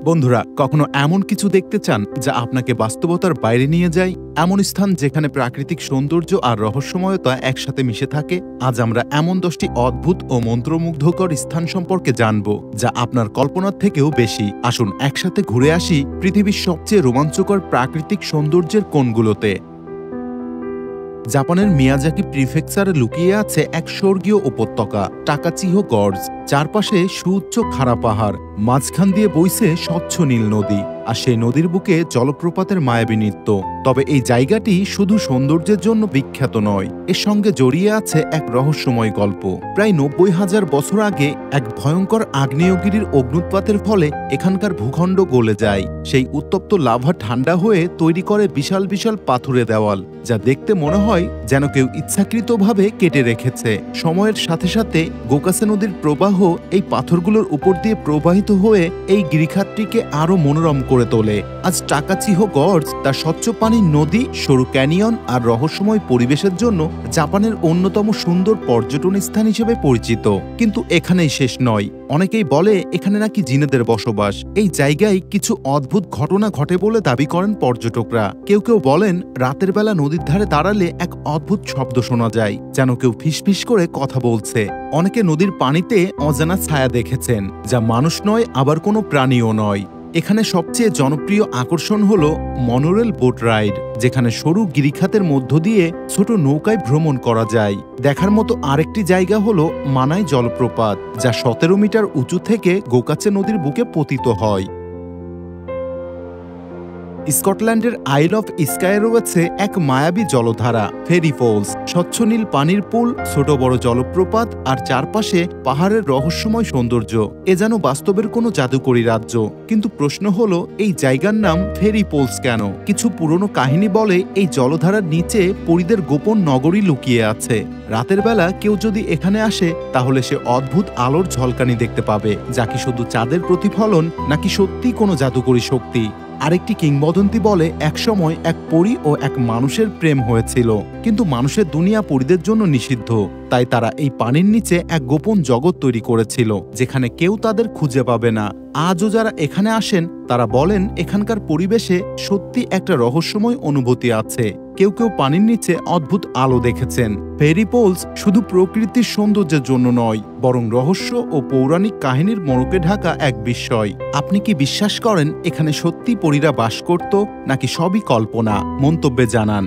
বন্ধুরা, কখনো এমন কিছু দেখতে চান যা আপনাকে বাস্তবতার বাইরে নিয়ে যায়? এমন স্থান যেখানে প্রাকৃতিক সৌন্দর্য আর রহস্যময়তা একসাথে মিশে থাকে? আজ আমরা এমন 10টি অদ্ভুত ও মন্ত্রমুগ্ধকর স্থান সম্পর্কে জানব যা আপনার কল্পনার থেকেও বেশি। আসুন একসাথে ঘুরে আসি পৃথিবীর সবচেয়ে রোমাঞ্চকর প্রাকৃতিক সৌন্দর্যের কোণগুলোতে। জাপানের মিয়াজাকি প্রিফেকচারে লুকিয়ে আছে এক স্বর্গীয় উপত্যকা, টাকাচিহো গর্জ। চারপাশে সুউচ্চ খাড়া পাহাড়, মাঝখান দিয়ে বইছে স্বচ্ছ নীল নদী, আর সেই নদীর বুকে জলপ্রপাতের মায়াবী নৃত্য। তবে এই জায়গাটি শুধু সৌন্দর্যের জন্য বিখ্যাত নয়, এর সঙ্গে জড়িয়ে আছে এক রহস্যময় গল্প। প্রায় 90,000 বছর আগে এক ভয়ঙ্কর আগ্নেয়গিরির অগ্নুৎপাতের ফলে এখানকার ভূখণ্ড গলে যায়। সেই উত্তপ্ত লাভা ঠান্ডা হয়ে তৈরি করে বিশাল বিশাল পাথুরে দেওয়াল, যা দেখতে মনে হয় যেন কেউ ইচ্ছাকৃতভাবে কেটে রেখেছে। সময়ের সাথে সাথে গোকাসে নদীর প্রবাহ এই পাথরগুলোর উপর দিয়ে প্রবাহিত হয়ে এই গিরিখাতটিকে আরো মনোরম করে তোলে। আজ টাকাচিহো গর্জ তার স্বচ্ছ পানির নদী, সরু ক্যানিয়ন আর রহস্যময় পরিবেশের জন্য জাপানের অন্যতম সুন্দর পর্যটন স্থান হিসেবে পরিচিত। কিন্তু এখানেই শেষ নয়। অনেকেই বলে এখানে নাকি জিনেদের বসবাস। এই জায়গায় কিছু অদ্ভুত ঘটনা ঘটে বলে দাবি করেন পর্যটকরা। কেউ কেউ বলেন রাতের বেলা নদীর ধারে দাঁড়ালে এক অদ্ভুত শব্দ শোনা যায়, যেন কেউ ফিসফিস করে কথা বলছে। অনেকে নদীর পানিতে অজানা ছায়া দেখেছেন, যা মানুষ নয় আবার কোনো প্রাণীও নয়। এখানে সবচেয়ে জনপ্রিয় আকর্ষণ হল মনোরেল বোট রাইড, যেখানে সরু গিরিখাতের মধ্য দিয়ে ছোট নৌকায় ভ্রমণ করা যায়। দেখার মতো আরেকটি জায়গা হল মানাই জলপ্রপাত, যা 17 মিটার উঁচু থেকে গোকাচে নদীর বুকে পতিত হয়। স্কটল্যান্ডের আইল অফ স্কায়ে রয়েছে এক মায়াবী জলধারা, ফেরি ফলস। স্বচ্ছ নীল পানির পুল, ছোট বড় জলপ্রপাত আর চারপাশে পাহাড়ের রহস্যময় সৌন্দর্য। এ যেন বাস্তবের কোনো জাদুকরী রাজ্য। কিন্তু প্রশ্ন হলো, এই জায়গার নাম ফেরি পোলস কেন? কিছু পুরনো কাহিনী বলে এই জলধারার নিচে পরীদের গোপন নগরী লুকিয়ে আছে। রাতের বেলা কেউ যদি এখানে আসে তাহলে সে অদ্ভুত আলোর ঝলকানি দেখতে পাবে, যা কি শুধু চাঁদের প্রতিফলন নাকি সত্যি কোনো জাদুকরী শক্তি। আরেকটি কিংবদন্তি বলে একসময় এক পরী ও এক মানুষের প্রেম হয়েছিল, কিন্তু মানুষের দুনিয়া পরীদের জন্য নিষিদ্ধ। তাই তারা এই পানির নিচে এক গোপন জগৎ তৈরি করেছিল, যেখানে কেউ তাদের খুঁজে পাবে না। আজও যারা এখানে আসেন তারা বলেন এখানকার পরিবেশে সত্যি একটা রহস্যময় অনুভূতি আছে। কেউ কেউ পানির নিচে অদ্ভুত আলো দেখেছেন। ফেরি পোলস শুধু প্রকৃতির সৌন্দর্যের জন্য নয়, বরং রহস্য ও পৌরাণিক কাহিনীর মোড়কে ঢাকা এক বিস্ময়। আপনি কি বিশ্বাস করেন এখানে সত্যি পরীরা বাস করত, নাকি সবই কল্পনা? মন্তব্যে জানান।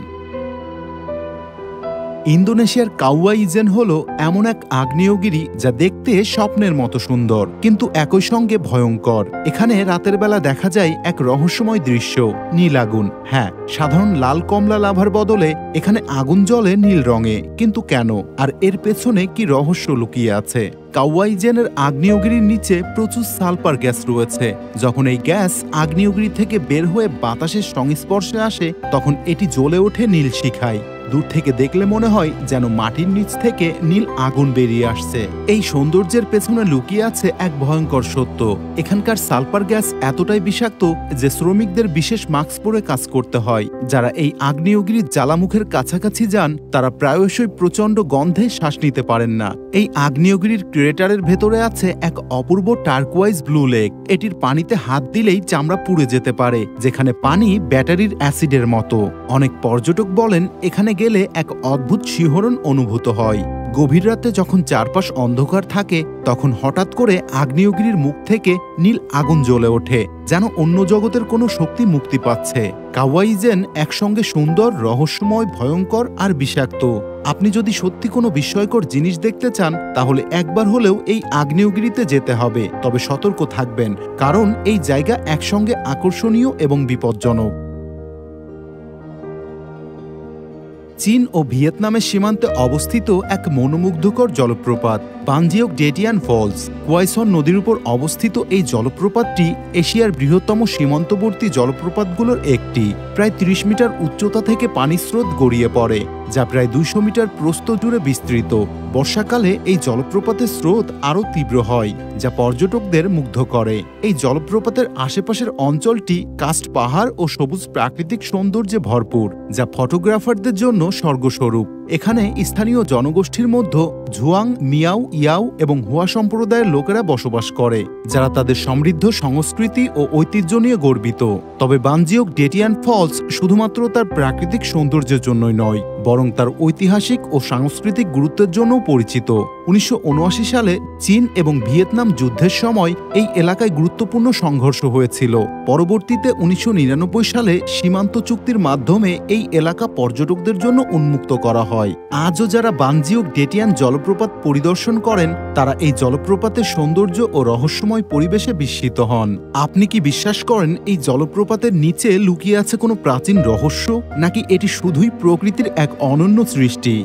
ইন্দোনেশিয়ার কাওয়া ইজেন হল এমন এক আগ্নেয়গিরি যা দেখতে স্বপ্নের মতো সুন্দর, কিন্তু একই সঙ্গে ভয়ঙ্কর। এখানে রাতের বেলা দেখা যায় এক রহস্যময় দৃশ্য, নীল আগুন। হ্যাঁ, সাধারণ লাল কমলা লাভার বদলে এখানে আগুন জ্বলে নীল রঙে। কিন্তু কেন, আর এর পেছনে কি রহস্য লুকিয়ে আছে? কাওয়া ইজেনের আগ্নেয়গিরির নিচে প্রচুর সালফার গ্যাস রয়েছে। যখন এই গ্যাস আগ্নেয়গিরি থেকে বের হয়ে বাতাসের সংস্পর্শে আসে, তখন এটি জ্বলে ওঠে নীল শিখায়। দূর থেকে দেখলে মনে হয় যেন মাটির নিচ থেকে নীল আগুন বেরিয়ে আসছে। এই সৌন্দর্যের পেছনে লুকিয়ে আছে এক ভয়ঙ্কর সত্য। এখানকার সালফার গ্যাস এতটাই বিষাক্ত যে শ্রমিকদের বিশেষ মাস্ক পরে কাজ করতে হয়। যারা এই আগ্নেয়গিরির জ্বালামুখের কাছাকাছি যান তারা প্রায়শই প্রচণ্ড গন্ধে শ্বাস নিতে পারেন না। এই আগ্নেয়গিরির ক্রেটারের ভেতরে আছে এক অপূর্ব টার্কোয়াইজ ব্লু লেক। এটির পানিতে হাত দিলেই চামড়া পুড়ে যেতে পারে, যেখানে পানি ব্যাটারির অ্যাসিডের মতো। অনেক পর্যটক বলেন এখানে গেলে এক অদ্ভুত শিহরণ অনুভূত হয়। গভীর রাতে যখন চারপাশ অন্ধকার থাকে, তখন হঠাৎ করে আগ্নেয়গিরির মুখ থেকে নীল আগুন জ্বলে ওঠে, যেন অন্য জগতের কোনো শক্তি মুক্তি পাচ্ছে। কাওয়া ইজেন একসঙ্গে সুন্দর, রহস্যময়, ভয়ঙ্কর আর বিষাক্ত। আপনি যদি সত্যি কোনো বিস্ময়কর জিনিস দেখতে চান তাহলে একবার হলেও এই আগ্নেয়গিরিতে যেতে হবে। তবে সতর্ক থাকবেন, কারণ এই জায়গা একসঙ্গে আকর্ষণীয় এবং বিপজ্জনক। চীন ও ভিয়েতনামের সীমান্তে অবস্থিত এক মনোমুগ্ধকর জলপ্রপাত, বানজিওক ডেটিয়ান ফলস। কোয়াইসন নদীর উপর অবস্থিত এই জলপ্রপাতটি এশিয়ার বৃহত্তম সীমান্তবর্তী জলপ্রপাতগুলোর একটি। প্রায় 30 মিটার উচ্চতা থেকে পানির স্রোত গড়িয়ে পড়ে, যা প্রায় 200 মিটার প্রস্থ জুড়ে বিস্তৃত। বর্ষাকালে এই জলপ্রপাতের স্রোত আরও তীব্র হয়, যা পর্যটকদের মুগ্ধ করে। এই জলপ্রপাতের আশেপাশের অঞ্চলটি কাস্ট পাহাড় ও সবুজ প্রাকৃতিক সৌন্দর্যে ভরপুর, যা ফটোগ্রাফারদের জন্য স্বর্গস্বরূপ। এখানে স্থানীয় জনগোষ্ঠীর মধ্যে ঝুয়াং, মিয়াও, ইয়াও এবং হুয়া সম্প্রদায়ের লোকেরা বসবাস করে, যারা তাদের সমৃদ্ধ সংস্কৃতি ও ঐতিহ্য নিয়ে গর্বিত। তবে বানজিওক ডেটিয়ান ফলস শুধুমাত্র তার প্রাকৃতিক সৌন্দর্যের জন্যই নয়, বরং তার ঐতিহাসিক ও সাংস্কৃতিক গুরুত্বের জন্যও পরিচিত। 1979 সালে চীন এবং ভিয়েতনাম যুদ্ধের সময় এই এলাকায় গুরুত্বপূর্ণ সংঘর্ষ হয়েছিল। পরবর্তীতে 1999 সালে সীমান্ত চুক্তির মাধ্যমে এই এলাকা পর্যটকদের জন্য উন্মুক্ত করা হয়। আজও যারা বানজিওক ডেটিয়ান জলপ্রপাত পরিদর্শন করেন, তারা এই জলপ্রপাতের সৌন্দর্য ও রহস্যময় পরিবেশে বিস্মিত হন। আপনি কি বিশ্বাস করেন এই জলপ্রপাতের নিচে লুকিয়ে আছে কোনো প্রাচীন রহস্য, নাকি এটি শুধুই প্রকৃতির এক অনন্য সৃষ্টি?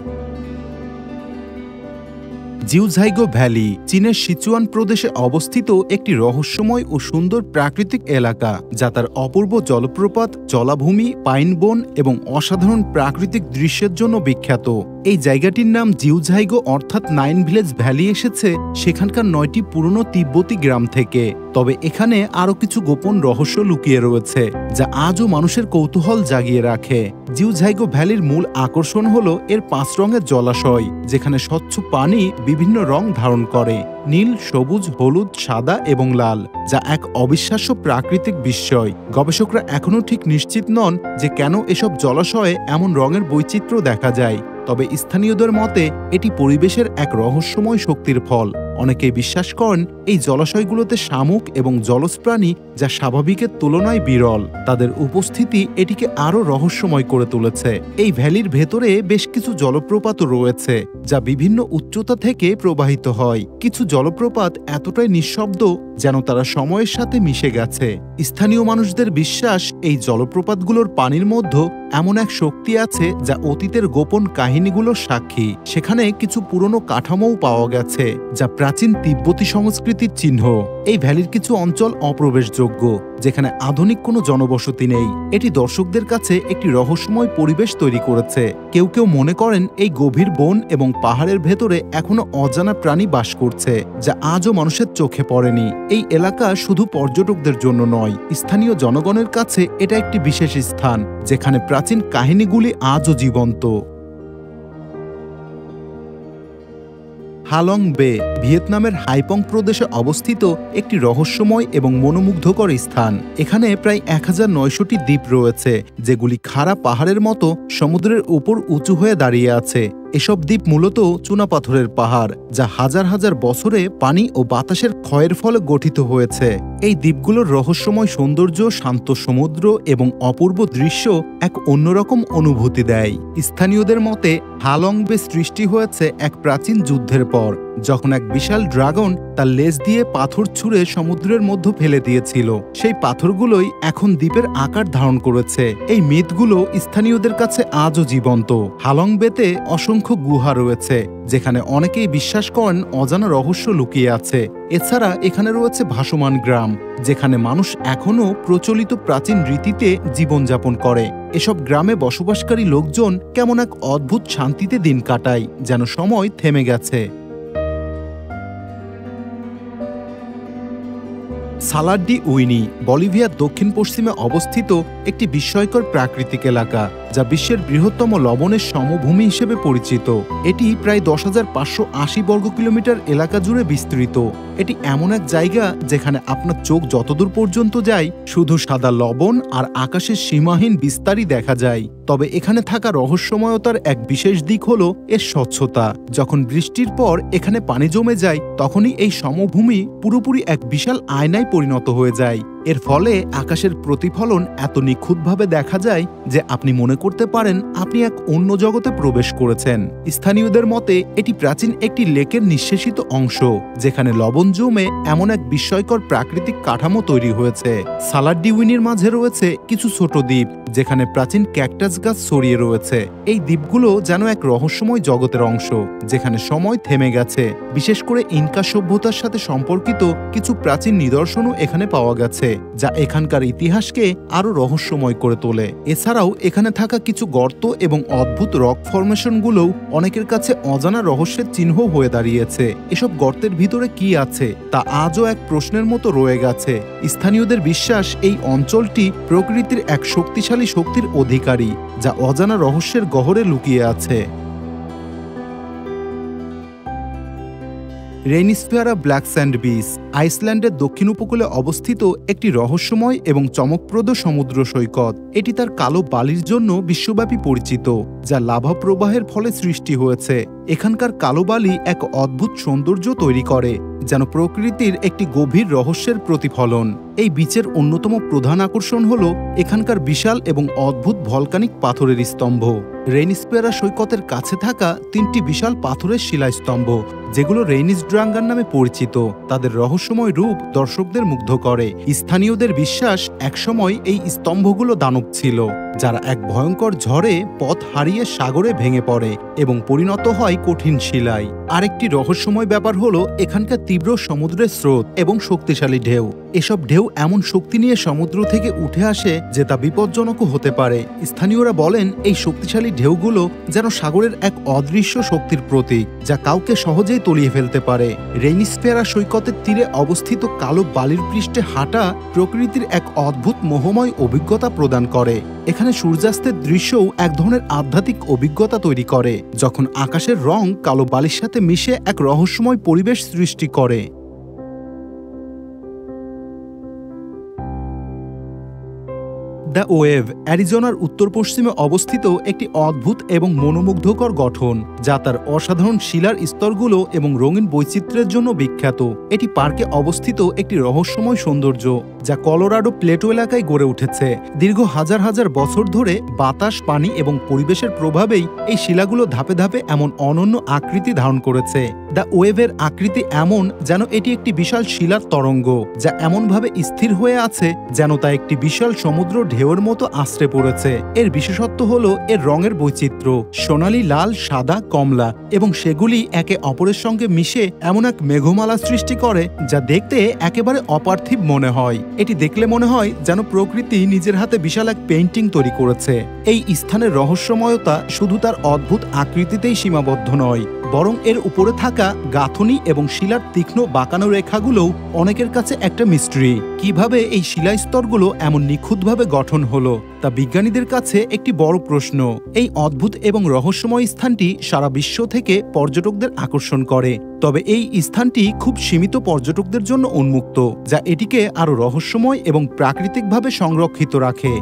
জিউঝাইগো ভ্যালি চীনের সিচুয়ান প্রদেশে অবস্থিত একটি রহস্যময় ও সুন্দর প্রাকৃতিক এলাকা, যা তার অপূর্ব জলপ্রপাত, জলাভূমি, পাইন বন এবং অসাধারণ প্রাকৃতিক দৃশ্যের জন্য বিখ্যাত। এই জায়গাটির নাম জিউঝাইগো অর্থাৎ 9 ভিলেজ ভ্যালি এসেছে সেখানকার 9টি পুরনো তিব্বতী গ্রাম থেকে। তবে এখানে আরও কিছু গোপন রহস্য লুকিয়ে রয়েছে, যা আজও মানুষের কৌতূহল জাগিয়ে রাখে। জিউঝাইগো ভ্যালির মূল আকর্ষণ হল এর 5 রঙের জলাশয়, যেখানে স্বচ্ছ পানি বিভিন্ন রং ধারণ করে: নীল, সবুজ, হলুদ, সাদা এবং লাল, যা এক অবিশ্বাস্য প্রাকৃতিক বিস্ময়। গবেষকরা এখনও ঠিক নিশ্চিত নন যে কেন এসব জলাশয়ে এমন রঙের বৈচিত্র্য দেখা যায়, তবে স্থানীয়দের মতে এটি পরিবেশের এক রহস্যময় শক্তির ফল। অনেকেই বিশ্বাস করেন এই জলাশয়গুলোতে শামুক এবং জলজ প্রাণী, যা স্বাভাবিকের তুলনায় বিরল। তাদের উপস্থিতি এটিকে আরও রহস্যময় করে তুলেছে। এই ভ্যালির ভেতরে বেশ কিছু জলপ্রপাতও রয়েছে, যা বিভিন্ন উচ্চতা থেকে প্রবাহিত হয়। কিছু জলপ্রপাত এতটাই নিঃশব্দ যেন তারা সময়ের সাথে মিশে গেছে। স্থানীয় মানুষদের বিশ্বাস এই জলপ্রপাতগুলোর পানির মধ্যে এমন এক শক্তি আছে যা অতীতের গোপন কাহিনীগুলোর সাক্ষী। সেখানে কিছু পুরনো কাঠামোও পাওয়া গেছে, যা প্রাচীন তিব্বতী সংস্কৃতির চিহ্ন। এই ভ্যালির কিছু অঞ্চল অপ্রবেশযোগ্য, যেখানে আধুনিক কোনো জনবসতি নেই। এটি দর্শকদের কাছে একটি রহস্যময় পরিবেশ তৈরি করেছে। কেউ কেউ মনে করেন এই গভীর বন এবং পাহাড়ের ভেতরে এখনো অজানা প্রাণী বাস করছে, যা আজও মানুষের চোখে পড়েনি। এই এলাকা শুধু পর্যটকদের জন্য নয়, স্থানীয় জনগণের কাছে এটা একটি বিশেষ স্থান, যেখানে প্রাচীন কাহিনীগুলি আজও জীবন্ত। হালং বে ভিয়েতনামের হাইপং প্রদেশে অবস্থিত একটি রহস্যময় এবং মনোমুগ্ধকর স্থান। এখানে প্রায় 1900টি দ্বীপ রয়েছে, যেগুলি খাড়া পাহাড়ের মতো সমুদ্রের উপর উঁচু হয়ে দাঁড়িয়ে আছে। এসব দ্বীপ মূলত চুনাপাথরের পাহাড়, যা হাজার হাজার বছরে পানি ও বাতাসের ক্ষয়ের ফলে গঠিত হয়েছে। এই দ্বীপগুলোর রহস্যময় সৌন্দর্য, শান্ত সমুদ্র এবং অপূর্ব দৃশ্য এক অন্যরকম অনুভূতি দেয়। স্থানীয়দের মতে হালং বে সৃষ্টি হয়েছে এক প্রাচীন যুদ্ধের পর, যখন এক বিশাল ড্রাগন তার লেজ দিয়ে পাথর ছুঁড়ে সমুদ্রের মধ্যে ফেলে দিয়েছিল। সেই পাথরগুলোই এখন দ্বীপের আকার ধারণ করেছে। এই মিথগুলো স্থানীয়দের কাছে আজও জীবন্ত। হালং বেতে অসংখ্য গুহা রয়েছে, যেখানে অনেকেই বিশ্বাস করেন অজানা রহস্য লুকিয়ে আছে। এছাড়া এখানে রয়েছে ভাসমান গ্রাম, যেখানে মানুষ এখনও প্রচলিত প্রাচীন রীতিতে জীবনযাপন করে। এসব গ্রামে বসবাসকারী লোকজন কেমন এক অদ্ভুত শান্তিতে দিন কাটায়, যেন সময় থেমে গেছে। সালার ডি উইনি বলিভিয়ার দক্ষিণ পশ্চিমে অবস্থিত একটি বিস্ময়কর প্রাকৃতিক এলাকা, যা বিশ্বের বৃহত্তম লবণের সমভূমি হিসেবে পরিচিত। এটি প্রায় 10,580 বর্গ কিলোমিটার এলাকা জুড়ে বিস্তৃত। এটি এমন এক জায়গা যেখানে আপনার চোখ যতদূর পর্যন্ত যায় শুধু সাদা লবণ আর আকাশের সীমাহীন বিস্তারই দেখা যায়। তবে এখানে থাকা রহস্যময়তার এক বিশেষ দিক হলো এর স্বচ্ছতা। যখন বৃষ্টির পর এখানে পানি জমে যায়, তখনই এই সমভূমি পুরোপুরি এক বিশাল আয়নায় পরিণত হয়ে যায়। এর ফলে আকাশের প্রতিফলন এত নিখুঁতভাবে দেখা যায় যে আপনি মনে করতে পারেন আপনি এক অন্য জগতে প্রবেশ করেছেন। স্থানীয়দের মতে এটি প্রাচীন একটি লেকের নিঃশেষিত অংশ, যেখানে লবণ জমে এমন এক বিস্ময়কর প্রাকৃতিক কাঠামো তৈরি হয়েছে। সালার ডি উইনির মাঝে রয়েছে কিছু ছোট দ্বীপ, যেখানে প্রাচীন ক্যাকটাস গাছ ছড়িয়ে রয়েছে। এই দ্বীপগুলো যেন এক রহস্যময় জগতের অংশ, যেখানে সময় থেমে গেছে। বিশেষ করে ইনকা সভ্যতার সাথে সম্পর্কিত কিছু প্রাচীন নিদর্শনও এখানে পাওয়া গেছে, যা এখানকার ইতিহাসকে আরো রহস্যময় করে তোলে। এছাড়াও এখানে থাকা কিছু গর্ত এবং অদ্ভুত রক ফরমেশনগুলোও অনেকের কাছে অজানা রহস্যের চিহ্ন হয়ে দাঁড়িয়েছে। এসব গর্তের ভিতরে কি আছে তা আজও এক প্রশ্নের মতো রয়ে গেছে। স্থানীয়দের বিশ্বাস এই অঞ্চলটি প্রকৃতির এক শক্তিশালী শক্তির অধিকারী, যা অজানা রহস্যের গহরে লুকিয়ে আছে। রেইনিসফেয়ারা ব্ল্যাক স্যান্ড বিচ আইসল্যান্ডের দক্ষিণ উপকূলে অবস্থিত একটি রহস্যময় এবং চমকপ্রদ সমুদ্র সৈকত। এটি তার কালো বালির জন্য বিশ্বব্যাপী পরিচিত, যা লাভা প্রবাহের ফলে সৃষ্টি হয়েছে। এখানকার কালো বালি এক অদ্ভুত সৌন্দর্য তৈরি করে, যেন প্রকৃতির একটি গভীর রহস্যের প্রতিফলন। এই বিচের অন্যতম প্রধান আকর্ষণ হল এখানকার বিশাল এবং অদ্ভুত ভলকানিক পাথরের স্তম্ভ। রেইনিসফেয়ারা সৈকতের কাছে থাকা 3টি বিশাল পাথরের শিলাস্তম্ভ, যেগুলো রেইনিস ড্রাঙ্গার নামে পরিচিত, তাদের রহস্যময় রূপ দর্শকদের মুগ্ধ করে। স্থানীয়দের বিশ্বাস একসময় এই স্তম্ভগুলো দানব ছিল, যারা এক ভয়ঙ্কর ঝড়ে পথ হারিয়ে সাগরে ভেঙে পড়ে এবং পরিণত হয় কঠিন শিলায়। আরেকটি রহস্যময় ব্যাপার হলো এখানকার তীব্র সমুদ্রের স্রোত এবং শক্তিশালী ঢেউ। এসব ঢেউ এমন শক্তি নিয়ে সমুদ্র থেকে উঠে আসে যে তা বিপজ্জনকও হতে পারে। স্থানীয়রা বলেন এই শক্তিশালী ঢেউগুলো যেন সাগরের এক অদৃশ্য শক্তির প্রতীক, যা কাউকে সহজেই তলিয়ে ফেলতে পারে। রেইনিসফেয়ারা সৈকতের তীরে অবস্থিত কালো বালির পৃষ্ঠে হাঁটা প্রকৃতির এক অদ্ভুত মোহময় অভিজ্ঞতা প্রদান করে। এখানে সূর্যাস্তের দৃশ্যও এক ধরনের আধ্যাত্মিক অভিজ্ঞতা তৈরি করে, যখন আকাশের রং কালো বালির সাথে মিশে এক রহস্যময় পরিবেশ সৃষ্টি করে। দ্য ওয়েভ অ্যারিজোনার উত্তর পশ্চিমে অবস্থিত একটি অদ্ভুত এবং মনোমুগ্ধকর গঠন, যা তার অসাধারণ শিলার স্তরগুলো এবং রঙিন বৈচিত্র্যের জন্য বিখ্যাত। এটি পার্কে অবস্থিত একটি রহস্যময় সৌন্দর্য, যা কলোরাডো প্লেটো এলাকায় গড়ে উঠেছে। দীর্ঘ হাজার হাজার বছর ধরে বাতাস, পানি এবং পরিবেশের প্রভাবেই এই শিলাগুলো ধাপে ধাপে এমন অনন্য আকৃতি ধারণ করেছে। দ্য ওয়েভের আকৃতি এমন যেন এটি একটি বিশাল শিলার তরঙ্গ, যা এমনভাবে স্থির হয়ে আছে যেন তা একটি বিশাল সমুদ্র ঢেউয়ের মতো আশ্রে পড়েছে। এর বিশেষত্ব হলো এর রঙের বৈচিত্র্য, সোনালী, লাল, সাদা, কমলা, এবং সেগুলি একে অপরের সঙ্গে মিশে এমন এক মেঘমালা সৃষ্টি করে যা দেখতে একেবারে অপার্থিব মনে হয়। এটি দেখলে মনে হয় যেন প্রকৃতি নিজের হাতে বিশাল এক পেইন্টিং তৈরি করেছে। এই স্থানের রহস্যময়তা শুধু তার অদ্ভুত আকৃতিতেই সীমাবদ্ধ নয়, বরং এর উপরে থাকা গাঁথনি এবং শিলার তীক্ষ্ণ বাঁকানো রেখাগুলোও অনেকের কাছে একটা মিস্ট্রি। কিভাবে এই শিলাস্তরগুলো এমন নিখুঁতভাবে গঠন হলো তা বিজ্ঞানীদের কাছে একটি বড় প্রশ্ন। এই অদ্ভুত এবং রহস্যময় স্থানটি সারা বিশ্ব থেকে পর্যটকদের আকর্ষণ করে, তবে এই স্থানটি খুব সীমিত পর্যটকদের জন্য উন্মুক্ত, যা এটিকে আরও রহস্যময় এবং প্রাকৃতিকভাবে সংরক্ষিত রাখে।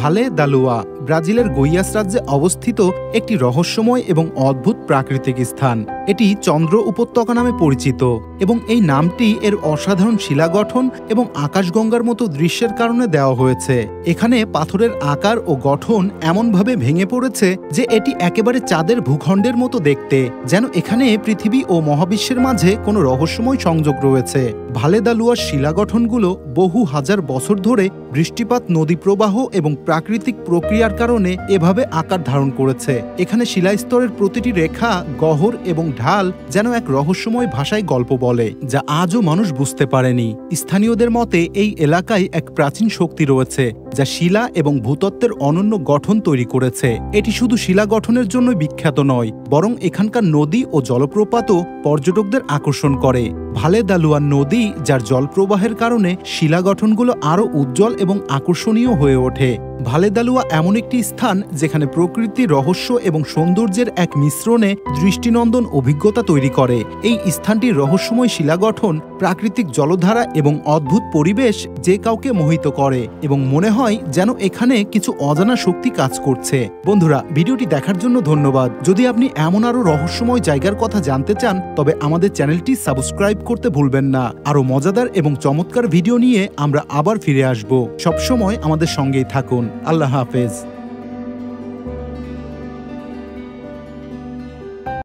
ভালে দা লুয়া ব্রাজিলের গোইয়াস রাজ্যে অবস্থিত একটি রহস্যময় এবং অদ্ভুত প্রাকৃতিক স্থান। এটি চন্দ্র উপত্যকা নামে পরিচিত এবং এই নামটি এর অসাধারণ শিলা গঠন এবং আকাশগঙ্গার মতো দৃশ্যের কারণে দেওয়া হয়েছে। এখানে পাথরের আকার ও গঠন এমনভাবে ভেঙে পড়েছে যে এটি একেবারে চাঁদের ভূখণ্ডের মতো দেখতে, যেন এখানে পৃথিবী ও মহাবিশ্বের মাঝে কোনো রহস্যময় সংযোগ রয়েছে। ভালে দা লুয়ার শিলা গঠনগুলো বহু হাজার বছর ধরে বৃষ্টিপাত, নদী প্রবাহ এবং প্রাকৃতিক প্রক্রিয়ার কারণে এভাবে আকার ধারণ করেছে। এখানে শিলাস্তরের প্রতিটি রেখা, গহর এবং ঢাল যেন এক রহস্যময় ভাষায় গল্প বলে, যা আজও মানুষ বুঝতে পারেনি। স্থানীয়দের মতে এই এলাকায় এক প্রাচীন শক্তি রয়েছে, যা শিলা এবং ভূতত্ত্বের অনন্য গঠন তৈরি করেছে। এটি শুধু শিলা গঠনের জন্য বিখ্যাত নয়, বরং এখানকার নদী ও জলপ্রপাতও পর্যটকদের আকর্ষণ করে। ভালে দা লুয়া নদী, যার জলপ্রবাহের কারণে শিলা গঠনগুলো আরও উজ্জ্বল এবং আকর্ষণীয় হয়ে ওঠে। ভালে দা লুয়া এমন একটি স্থান যেখানে প্রকৃতির রহস্য এবং সৌন্দর্যের এক মিশ্রণে দৃষ্টিনন্দন অভিজ্ঞতা তৈরি করে। এই স্থানটির রহস্যময় শিলা গঠন, প্রাকৃতিক জলধারা এবং অদ্ভুত পরিবেশ যে কাউকে মোহিত করে এবং মনে হয় যেন এখানে কিছু অজানা শক্তি কাজ করছে। বন্ধুরা, ভিডিওটি দেখার জন্য ধন্যবাদ। যদি আপনি এমন আরও রহস্যময় জায়গার কথা জানতে চান, তবে আমাদের চ্যানেলটি সাবস্ক্রাইব করতে ভুলবেন না। আরও মজাদার এবং চমৎকার ভিডিও নিয়ে আমরা আবার ফিরে আসব। সবসময় আমাদের সঙ্গেই থাকুন। আল্লাহ হাফেজ।